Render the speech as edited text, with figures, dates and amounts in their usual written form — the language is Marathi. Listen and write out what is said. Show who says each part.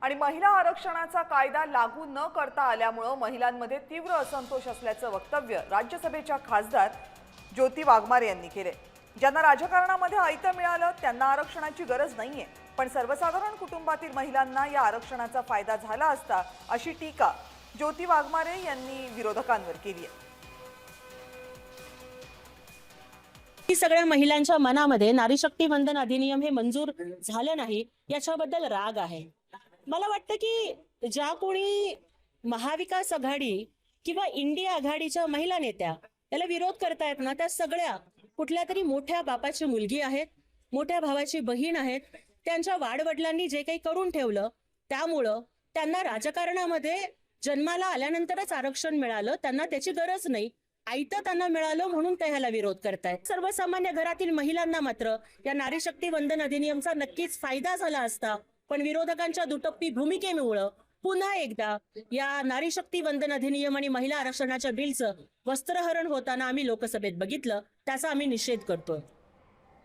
Speaker 1: आणि महिला आरक्षणाचा कायदा लागू न करता आल्यामुळे महिलांमध्ये तीव्र असंतोष असल्याचं वक्तव्य राज्यसभेच्या खासदार ज्योती वाघमारे यांनी केले। ज्यांना राजकारणामध्ये आयतं मिळालं त्यांना आरक्षणाची गरज नाहीये, पण सर्वसाधारण कुटुंबातील महिलांना या आरक्षणाचा फायदा झाला असता, अशी टीका ज्योती वाघमारे यांनी विरोधकांवर केली आहे।
Speaker 2: सगळ्या महिलांच्या मनामध्ये नारी शक्ती वंदन अधिनियम हे मंजूर झालं नाही याच्याबद्दल राग आहे। मला वाटतं की ज्या कोणी महाविकास आघाडी किंवा इंडिया आघाडीच्या महिला नेत्या याला विरोध करतायत ना, त्या सगळ्या कुठल्या तरी मोठ्या बापाची मुलगी आहेत, मोठ्या भावाची बहीण आहेत। त्यांच्या वाडवडिलांनी जे काही करून ठेवलं त्यामुळं त्यांना राजकारणामध्ये जन्माला आल्यानंतरच आरक्षण मिळालं, त्यांना त्याची गरज नाही, आयतं त्यांना मिळालं म्हणून ते ह्याला विरोध करतायत। सर्वसामान्य घरातील महिलांना मात्र या नारी शक्ती वंदन अधिनियमचा नक्कीच फायदा झाला असता, पण विरोधकांच्या दुटप्पी भूमिकेमुळे पुन्हा एकदा या नारी शक्ती वंदन अधिनियम आणि महिला आरक्षणाच्या बिलचं वस्त्रहरण होताना आम्ही लोकसभेत बघितलं, त्याचा आम्ही निषेध करतोय।